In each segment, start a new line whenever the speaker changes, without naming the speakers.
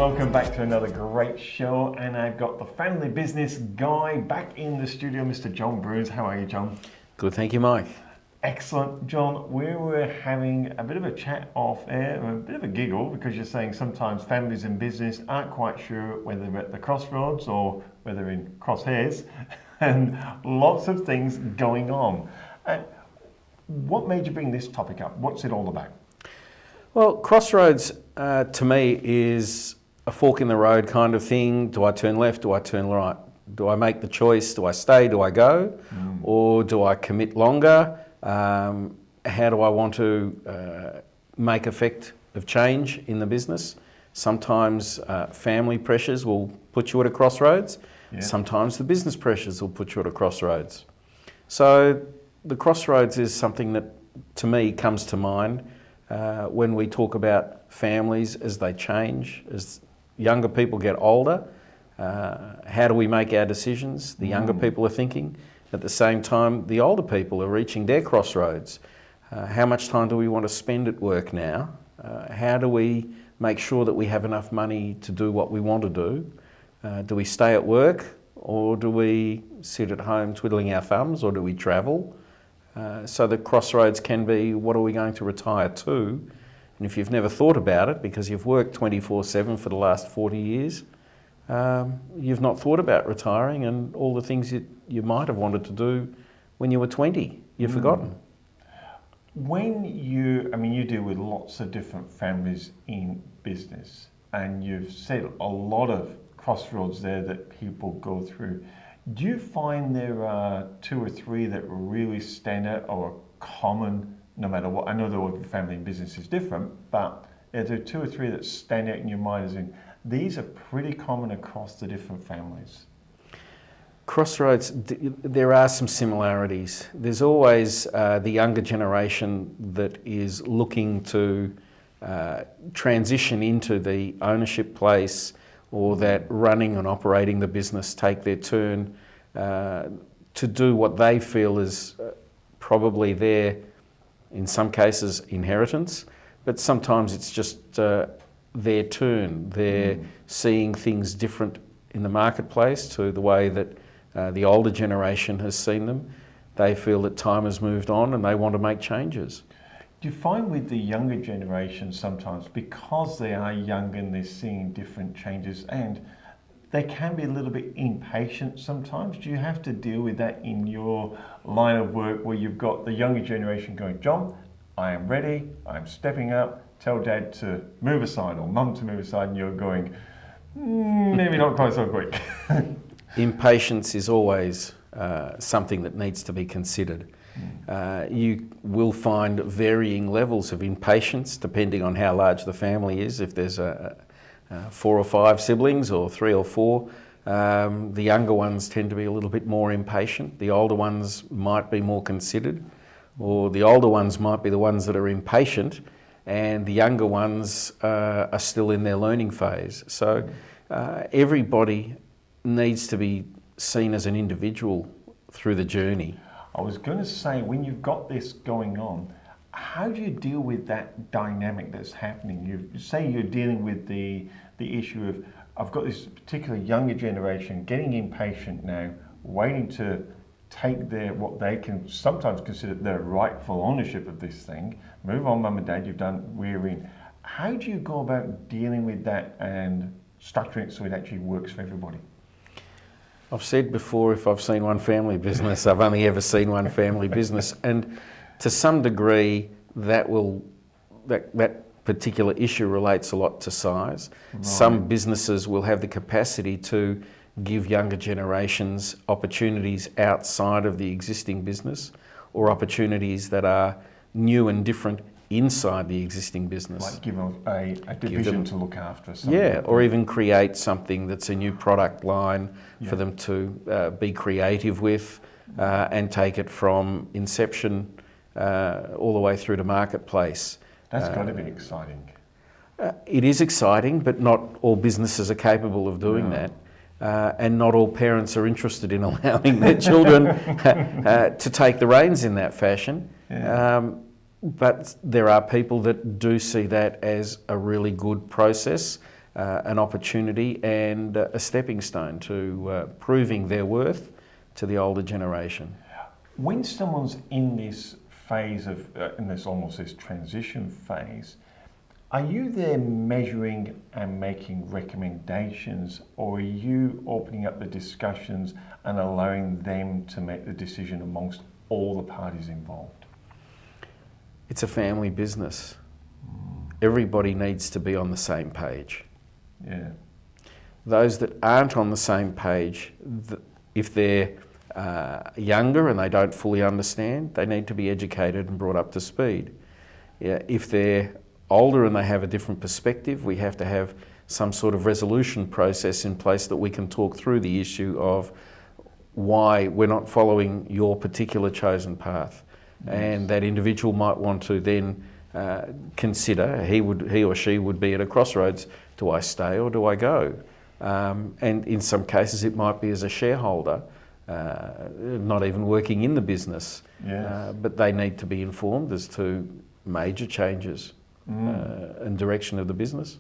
welcome back to another great show. And I've got the family business guy back in the studio, Mr. John Broons. How are you, John?
Good, thank you, Mike.
Excellent. John, we were having a bit of a chat off air, a bit of a giggle, because you're saying sometimes families in business aren't quite sure whether they're at the Crossroads or whether they're in Crosshairs, and lots of things going on. What made you bring this topic up? What's it all about?
Well, Crossroads to me is a fork in the road kind of thing. Do I turn left? Do I turn right? Do I make the choice? Do I stay? Do I go? Or do I commit longer? How do I want to make effect of change in the business? Sometimes family pressures will put you at a crossroads. Yeah. Sometimes the business pressures will put you at a crossroads. So the crossroads is something that, to me, comes to mind when we talk about families as they change, as younger people get older. How do we make our decisions? The younger people are thinking. At the same time, the older people are reaching their crossroads. How much time do we want to spend at work now? How do we make sure that we have enough money to do what we want to do? Do we stay at work, or do we sit at home twiddling our thumbs, or do we travel? So the crossroads can be, what are we going to retire to? And if you've never thought about it, because you've worked 24/7 for the last 40 years, you've not thought about retiring, and all the things that you might have wanted to do when you were 20, you've forgotten.
When you deal with lots of different families in business, and you've said a lot of crossroads there that people go through. Do you find there are two or three that really stand out or are common, no matter what? I know the family and business is different, but are there two or three that stand out in your mind as in, these are pretty common across the different families?
Crossroads, there are some similarities. There's always the younger generation that is looking to transition into the ownership place, or that running and operating the business take their turn to do what they feel is probably their, in some cases, inheritance, but sometimes it's just their turn. They're seeing things different in the marketplace to the way that the older generation has seen them. They feel that time has moved on and they want to make changes.
Do you find with the younger generation sometimes, because they are young and they're seeing different changes, and they can be a little bit impatient sometimes? Do you have to deal with that in your line of work, where you've got the younger generation going, John, I am ready, I'm stepping up, tell dad to move aside or mum to move aside, and you're going, maybe not quite so quick?
Impatience is always something that needs to be considered. You will find varying levels of impatience depending on how large the family is. If there's 4 or 5 siblings, or 3 or 4, the younger ones tend to be a little bit more impatient. The older ones might be more considered, or the older ones might be the ones that are impatient, and the younger ones are still in their learning phase. So everybody needs to be seen as an individual through the journey.
I was going to say, when you've got this going on, how do you deal with that dynamic that's happening? You say you're dealing with the issue of, I've got this particular younger generation getting impatient now, waiting to take what they can sometimes consider their rightful ownership of this thing. Move on, mum and dad, you've done, we're in. How do you go about dealing with that and structuring it so it actually works for everybody?
I've said before, if I've seen one family business, I've only ever seen one family business. And to some degree, that particular issue relates a lot to size. Right. Some businesses will have the capacity to give younger generations opportunities outside of the existing business, or opportunities that are new and different inside the existing business.
Like give them a division to look after.
Yeah, or even create something that's a new product line for them to be creative with, and take it from inception all the way through to marketplace.
That's got to be exciting.
It is exciting, but not all businesses are capable of doing that. And not all parents are interested in allowing their children to take the reins in that fashion. Yeah. But there are people that do see that as a really good process, an opportunity and a stepping stone to proving their worth to the older generation.
When someone's in this phase of, in this almost this transition phase, are you there measuring and making recommendations, or are you opening up the discussions and allowing them to make the decision amongst all the parties involved?
It's a family business. Everybody needs to be on the same page.
Yeah.
Those that aren't on the same page, if they're younger and they don't fully understand, they need to be educated and brought up to speed. Yeah, if they're older and they have a different perspective, we have to have some sort of resolution process in place that we can talk through the issue of why we're not following your particular chosen path. Yes. And that individual might want to then consider, he or she would be at a crossroads: do I stay or do I go? And in some cases it might be as a shareholder, not even working in the business. Yes. But they need to be informed as to major changes and direction of the business.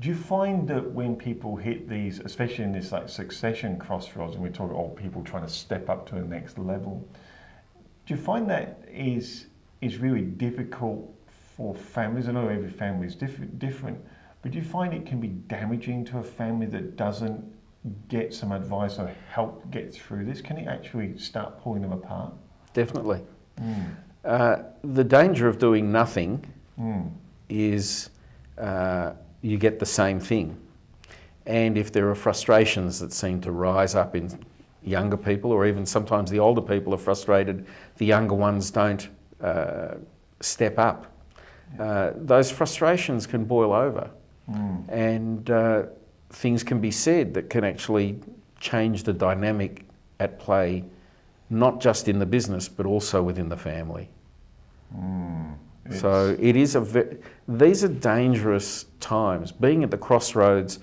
Do you find that when people hit these, especially in this like succession crossroads, and we talk about people trying to step up to the next level, do you find that is really difficult for families? I know every family is different, but do you find it can be damaging to a family that doesn't get some advice or help get through this? Can it actually start pulling them apart?
Definitely. The danger of doing nothing is you get the same thing. And if there are frustrations that seem to rise up in younger people, or even sometimes the older people are frustrated, the younger ones don't step up. Those frustrations can boil over, and things can be said that can actually change the dynamic at play, not just in the business, but also within the family. So it is these are dangerous times. Being at the crossroads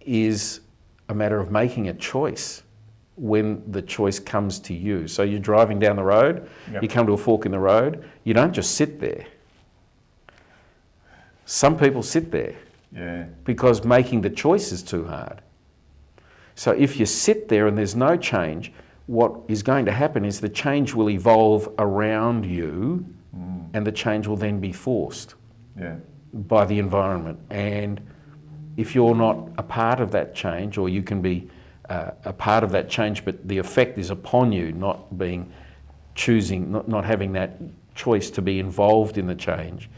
is a matter of making a choice when the choice comes to you. So you're driving down the road, you come to a fork in the road, you don't just sit there. Some people sit there because making the choice is too hard. So if you sit there and there's no change, what is going to happen is the change will evolve around you, and the change will then be forced by the environment. And if you're not a part of that change, or you can be a part of that change, but the effect is upon you, not being choosing, not having that choice to be involved in the change,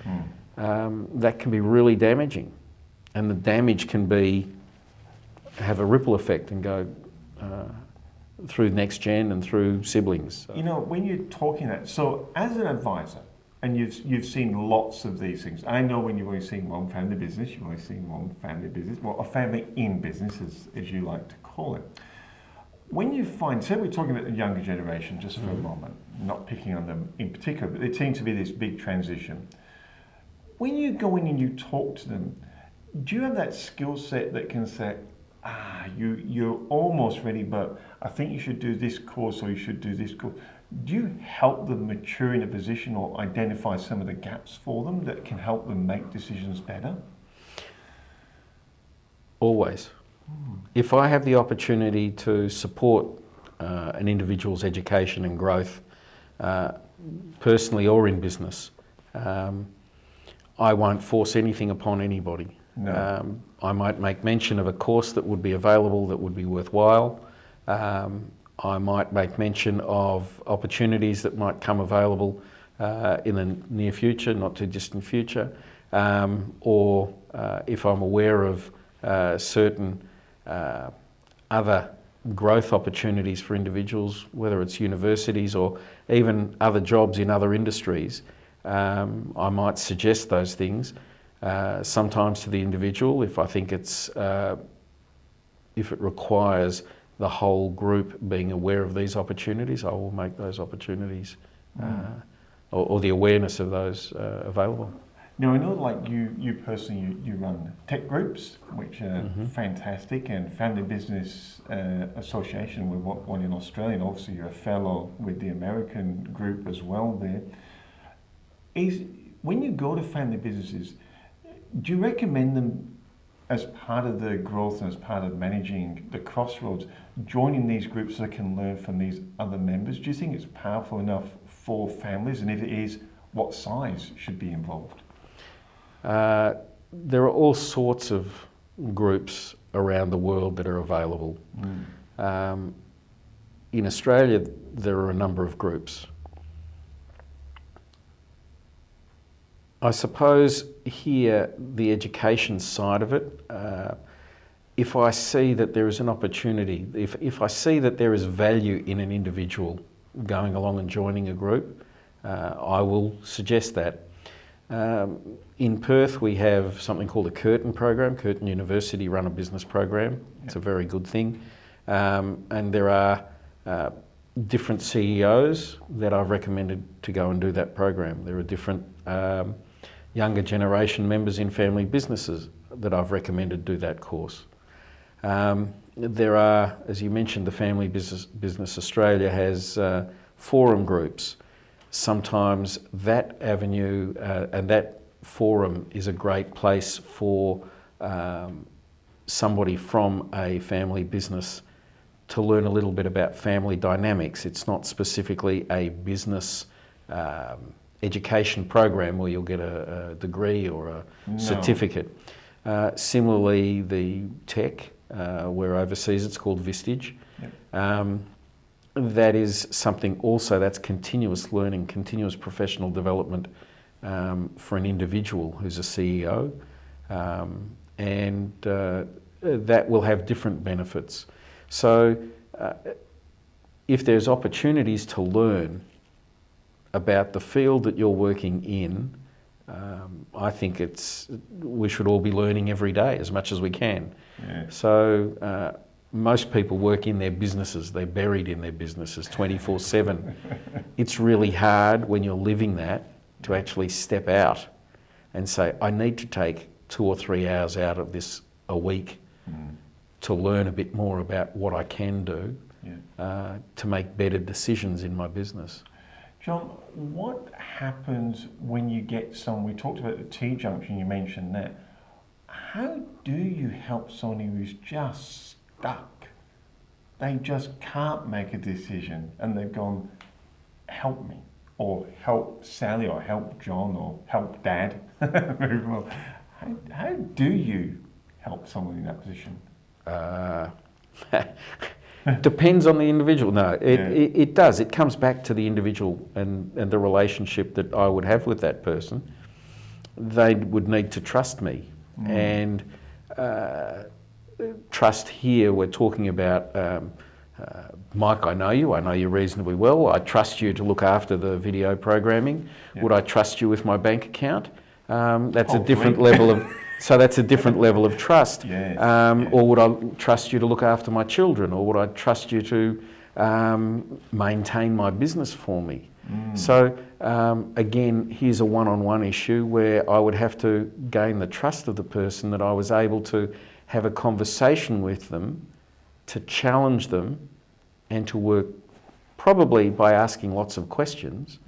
that can be really damaging. And the damage can have a ripple effect and go through next gen and through siblings.
You know, when you're talking that, so as an advisor, and you've seen lots of these things. I know when you've only seen one family business, you've only seen one family business, well, a family in business, as you like to call it. When you find, say we're talking about the younger generation just for a moment, not picking on them in particular, but there seems to be this big transition. When you go in and you talk to them, do you have that skill set that can say, you're almost ready, but I think you should do this course, or you should do this course? Do you help them mature in a position, or identify some of the gaps for them that can help them make decisions better?
Always. If I have the opportunity to support an individual's education and growth, personally or in business, I won't force anything upon anybody. No. I might make mention of a course that would be available that would be worthwhile. I might make mention of opportunities that might come available in the near future, not too distant future, or if I'm aware of certain other growth opportunities for individuals, whether it's universities or even other jobs in other industries, I might suggest those things, sometimes to the individual if I think if it requires the whole group being aware of these opportunities. I will make those opportunities or the awareness of those available.
Now, I know, like you personally, you run tech groups, which are fantastic, and Family Business Association, with one in Australia, and obviously you're a fellow with the American group as well there. When you go to family businesses, do you recommend them as part of the growth and as part of managing the Crossroads, joining these groups that can learn from these other members? Do you think it's powerful enough for families? And if it is, what size should be involved?
There are all sorts of groups around the world that are available. In Australia, there are a number of groups. I suppose here, the education side of it, if I see that there is an opportunity, if I see that there is value in an individual going along and joining a group, I will suggest that. In Perth, we have something called a Curtin program. Curtin University run a business program. It's a very good thing. And there are different CEOs that I've recommended to go and do that program. There are different younger generation members in family businesses that I've recommended do that course. There are, as you mentioned, the Family Business Australia has forum groups. Sometimes that avenue and that forum is a great place for somebody from a family business to learn a little bit about family dynamics. It's not specifically a business education program where you'll get a degree or a certificate. Similarly, the tech, where overseas it's called Vistage. That is something also that's continuous learning, continuous professional development for an individual who's a CEO, and that will have different benefits. So if there's opportunities to learn about the field that you're working in, I think we should all be learning every day as much as we can. So most people work in their businesses, they're buried in their businesses 24/7. It's really hard when you're living that to actually step out and say, I need to take 2 or 3 hours out of this a week to learn a bit more about what I can do to make better decisions in my business.
John, what happens when you get someone, we talked about the T-junction, you mentioned that. How do you help someone who's just stuck? They just can't make a decision and they've gone, help me, or help Sally, or help John, or help Dad. How do you help someone in that position?
Depends on the individual. No, it does. It comes back to the individual and the relationship that I would have with that person. They would need to trust me. And trust here, we're talking about, Mike, I know you reasonably well. I trust you to look after the video programming. Would I trust you with my bank account? That's a different level of... So that's a different level of trust. Or would I trust you to look after my children? Or would I trust you to maintain my business for me? So again, here's a one-on-one issue where I would have to gain the trust of the person that I was able to have a conversation with them, to challenge them, and to work probably by asking lots of questions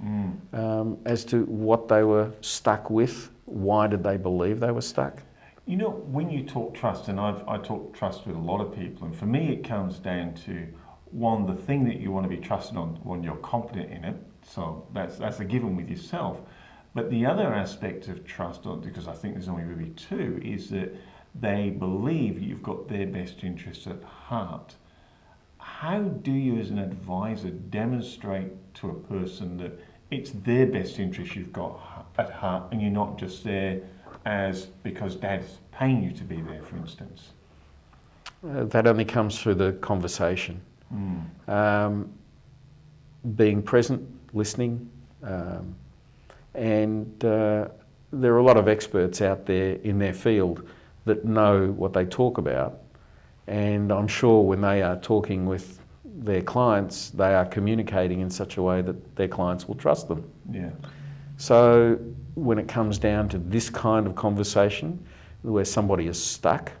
as to what they were stuck with. Why did they believe they were stuck?
You know, when you talk trust, and I talk trust with a lot of people, and for me it comes down to, one, the thing that you want to be trusted on when you're competent in it, so that's a given with yourself. But the other aspect of trust, because I think there's only really two, is that they believe you've got their best interests at heart. How do you as an advisor demonstrate to a person that it's their best interest you've got at heart and you're not just there because Dad's paying you to be there, for instance?
That only comes through the conversation. Being present, listening, and there are a lot of experts out there in their field that know what they talk about, and I'm sure when they are talking with their clients, they are communicating in such a way that their clients will trust them. So when it comes down to this kind of conversation where somebody is stuck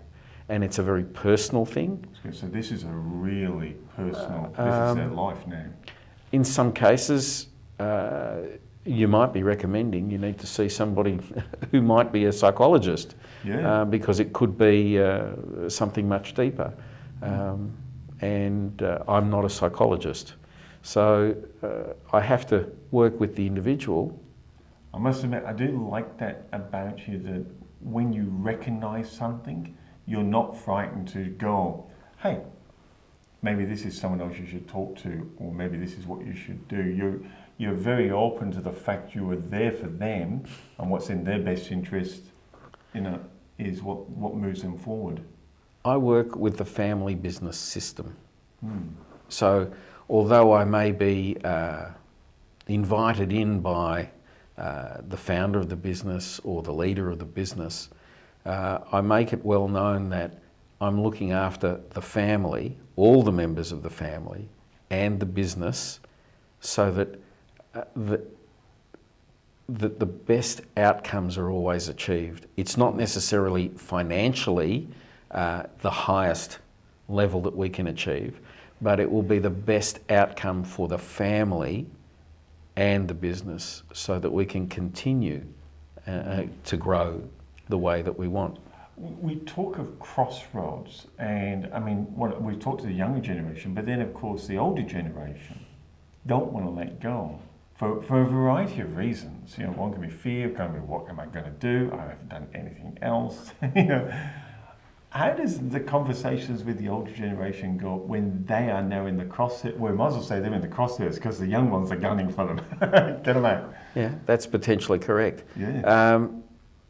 and it's a very personal thing.
So this is a really personal, this is their life now.
In some cases, you might be recommending you need to see somebody who might be a psychologist, because it could be something much deeper. And I'm not a psychologist. So I have to work with the individual.
I must admit, I do like that about you, that when you recognise something, you're not frightened to go, hey, maybe this is someone else you should talk to, or maybe this is what you should do. You're very open to the fact you are there for them, and what's in their best interest, is what moves them forward.
I work with the family business system. So although I may be invited in by the founder of the business or the leader of the business, I make it well known that I'm looking after the family, all the members of the family, and the business, so that the best outcomes are always achieved. It's not necessarily financially the highest level that we can achieve, but it will be the best outcome for the family and the business, so that we can continue to grow the way that we want.
We talk of Crossroads, and I mean, we've talked to the younger generation, but then of course the older generation don't want to let go for a variety of reasons. One can be fear, can be what am I going to do? I haven't done anything else. How does the conversations with the older generation go when they are now in the crosshairs? Well, we might as well say they're in the crosshairs, because the young ones are gunning for them. Get them out.
Yeah, that's potentially correct.
Yeah.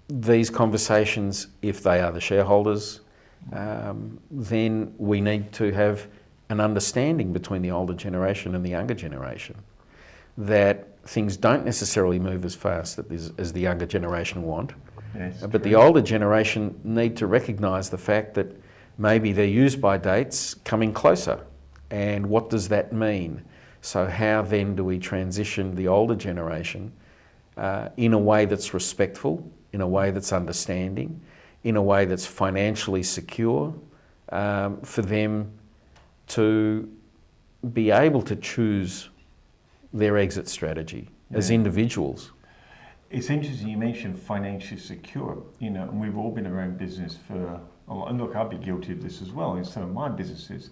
These conversations, if they are the shareholders, then we need to have an understanding between the older generation and the younger generation that things don't necessarily move as fast as the younger generation want.
Yes,
but the older generation need to recognise the fact that maybe their use-by date's coming closer. And what does that mean? So how then do we transition the older generation in a way that's respectful, in a way that's understanding, in a way that's financially secure, for them to be able to choose their exit strategy as individuals.
It's interesting you mentioned financially secure, and we've all been around business for, and look, I'll be guilty of this as well. In some of my businesses,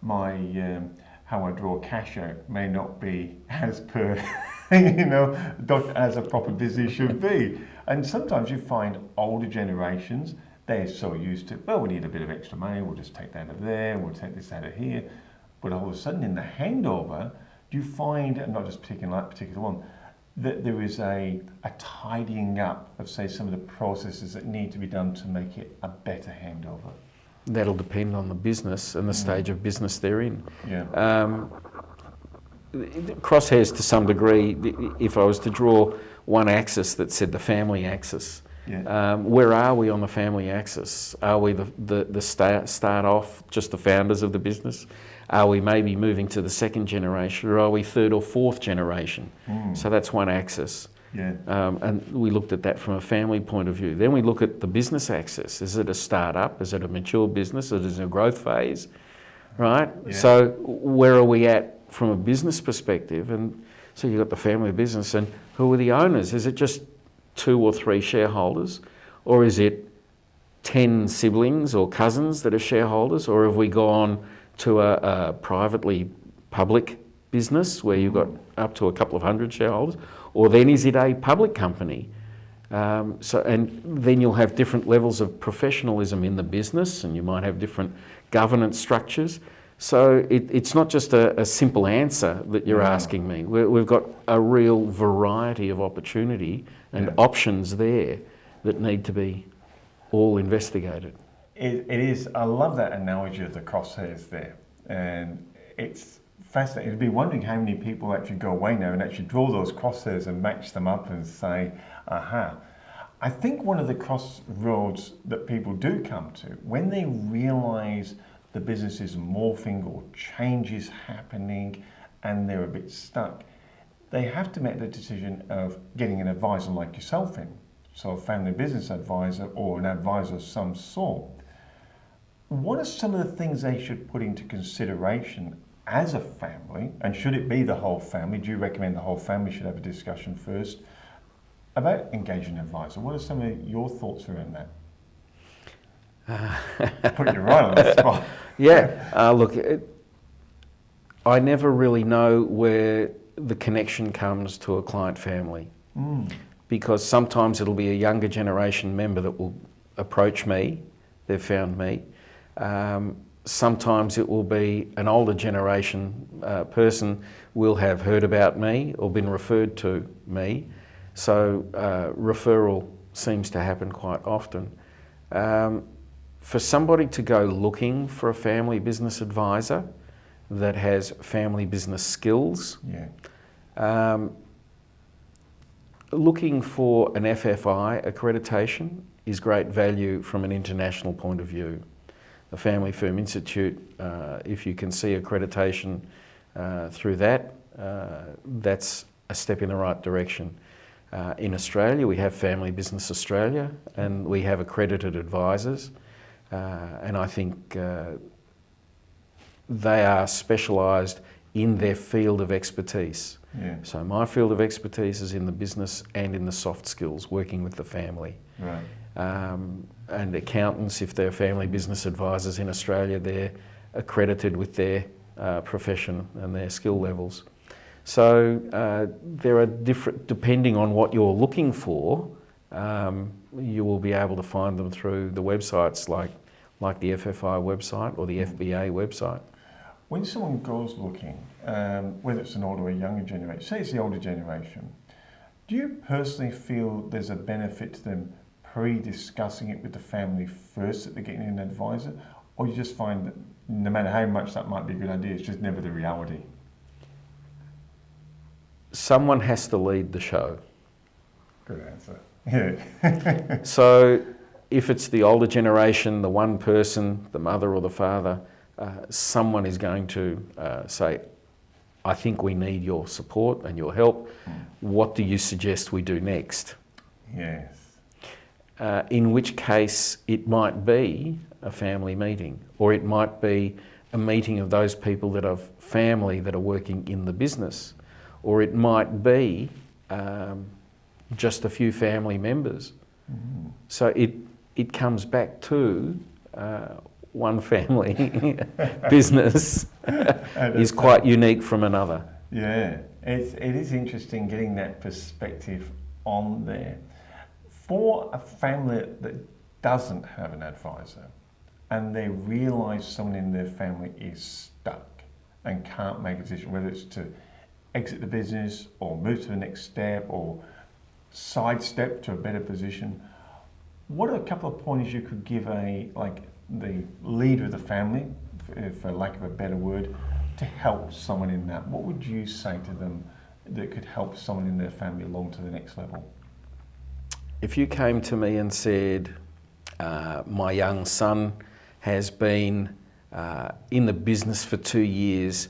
how I draw cash out may not be as per, as a proper business should be. And sometimes you find older generations, they're so used to, well, we need a bit of extra money, we'll just take that out of there, we'll take this out of here. But all of a sudden in the handover, do you find, and not just picking that particular one, that there is a tidying up of, say, some of the processes that need to be done to make it a better handover?
That'll depend on the business and the stage of business they're in.
Yeah.
Crosshairs, to some degree, if I was to draw one axis that said the family axis, where are we on the family axis? Are we the start off, just the founders of the business? Are we maybe moving to the second generation, or are we third or fourth generation? So that's one axis.
Yeah.
And we looked at that from a family point of view. Then we look at the business axis. Is it a start-up? Is it a mature business? Is it a growth phase? Right?
Yeah.
So where are we at from a business perspective? And so you've got the family business, and who are the owners? Is it just 2 or 3 shareholders? Or is it 10 siblings or cousins that are shareholders? Or have we gone to a privately public business where you've got up to a couple of hundred shareholders? Or then is it a public company? And then you'll have different levels of professionalism in the business, and you might have different governance structures. So it's not just a simple answer that you're asking me. We've got a real variety of opportunity and options there that need to be all investigated.
It is. I love that analogy of the crosshairs there, and it's fascinating. It'd be wondering how many people actually go away now and actually draw those crosshairs and match them up and say, aha. I think one of the crossroads that people do come to, when they realise the business is morphing or change is happening and they're a bit stuck, they have to make the decision of getting an advisor like yourself in. So a family business advisor or an advisor of some sort. What are some of the things they should put into consideration as a family, and should it be the whole family? Do you recommend the whole family should have a discussion first about engaging an advisor? What are some of your thoughts around that? Put you right on the spot.
Yeah, look, I never really know where the connection comes to a client family, because sometimes it'll be a younger generation member that will approach me, they've found me. Sometimes it will be an older generation person will have heard about me or been referred to me. So referral seems to happen quite often. For somebody to go looking for a family business advisor that has family business skills, looking for an FFI accreditation is great value from an international point of view. The Family Firm Institute, if you can see accreditation through that, that's a step in the right direction. In Australia, we have Family Business Australia, and we have accredited advisors, and I think they are specialised in their field of expertise.
Yeah.
So my field of expertise is in the business and in the soft skills, working with the family.
Right.
And accountants, if they're family business advisors in Australia, they're accredited with their profession and their skill levels. So there are different, depending on what you're looking for, you will be able to find them through the websites like the FFI website or the FBA website.
When someone goes looking, whether it's an older or younger generation, say it's the older generation, do you personally feel there's a benefit to them pre-discussing it with the family first that they're getting an advisor, or you just find that no matter how much that might be a good idea, it's just never the reality?
Someone has to lead the show.
Good answer. Yeah.
So if it's the older generation, the one person, the mother or the father, someone is going to say, I think we need your support and your help. What do you suggest we do next?
Yes.
In which case it might be a family meeting, or it might be a meeting of those people that have family that are working in the business, or it might be just a few family members. So it comes back to one family business is quite unique from another.
Yeah, it is interesting getting that perspective on there. For a family that doesn't have an advisor and they realise someone in their family is stuck and can't make a decision, whether it's to exit the business or move to the next step or sidestep to a better position, what are a couple of pointers you could give the leader of the family, for lack of a better word, to help someone in that? What would you say to them that could help someone in their family along to the next level?
If you came to me and said, my young son has been in the business for 2 years,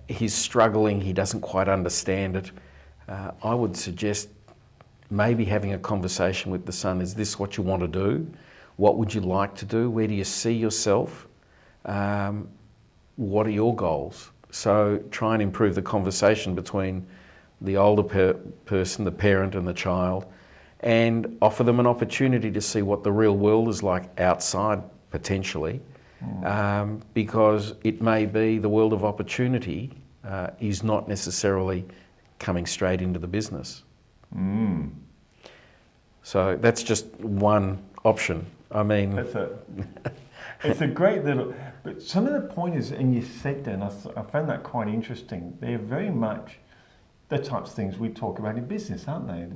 he's struggling, he doesn't quite understand it, I would suggest maybe having a conversation with the son. Is this what you want to do? What would you like to do? Where do you see yourself? What are your goals? So try and improve the conversation between the older person, the parent and the child, and offer them an opportunity to see what the real world is like outside, potentially, because it may be the world of opportunity is not necessarily coming straight into the business. So that's just one option. I mean,
it's a great little, but some of the pointers, and you said that, and I found that quite interesting. They're very much the types of things we talk about in business, aren't they?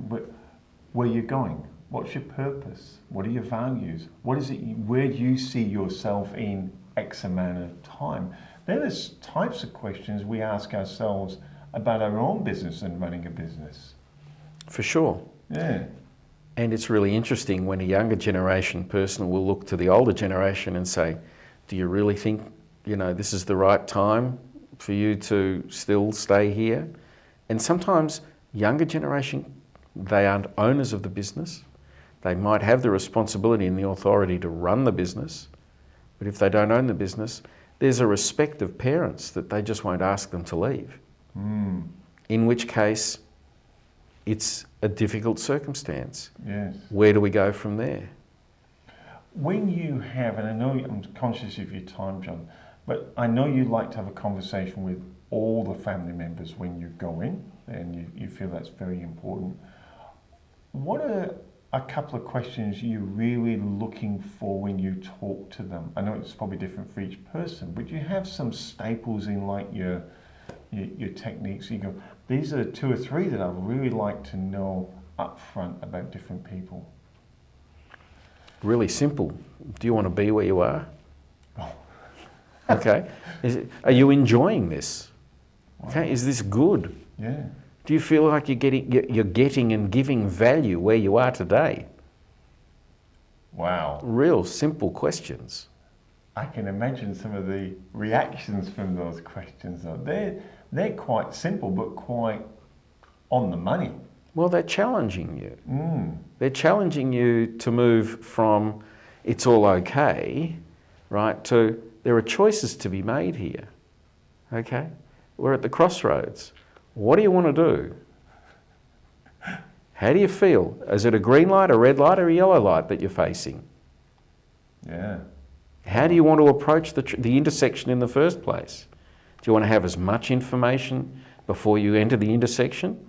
Where you're going, what's your purpose, what are your values, what is it? Where do you see yourself in X amount of time? They're the types of questions we ask ourselves about our own business and running a business.
For sure.
Yeah.
And it's really interesting when a younger generation person will look to the older generation and say, do you really think, this is the right time for you to still stay here? And sometimes younger generation, they aren't owners of the business. They might have the responsibility and the authority to run the business, but if they don't own the business, there's a respect of parents that they just won't ask them to leave. In which case, it's a difficult circumstance.
Yes.
Where do we go from there?
When you have, and I know I'm conscious of your time, John, but I know you like to have a conversation with all the family members when you go in, and you feel that's very important. What are a couple of questions you're really looking for when you talk to them? I know it's probably different for each person, but you have some staples in like your techniques. You go, these are 2 or 3 that I'd really like to know up front about different people.
Really simple. Do you want to be where you are? Okay. Are you enjoying this? Okay. Is this good?
Yeah.
Do you feel like you're getting and giving value where you are today?
Wow.
Real simple questions.
I can imagine some of the reactions from those questions. They're quite simple, but quite on the money.
Well, they're challenging you. They're challenging you to move from it's all okay, right, to there are choices to be made here. Okay? We're at the crossroads. What do you want to do? How do you feel? Is it a green light, a red light, or a yellow light that you're facing?
Yeah.
How do you want to approach the intersection in the first place? Do you want to have as much information before you enter the intersection?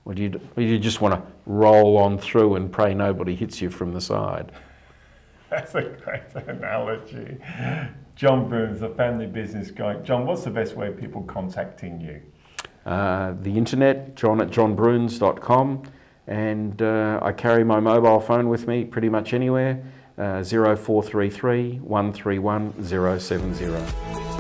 Or do you just want to roll on through and pray nobody hits you from the side?
That's a great analogy. John Broons, the family business guy. John, what's the best way of people contacting you?
The internet, john@johnbroons.com, and I carry my mobile phone with me pretty much anywhere, 0433 131 070.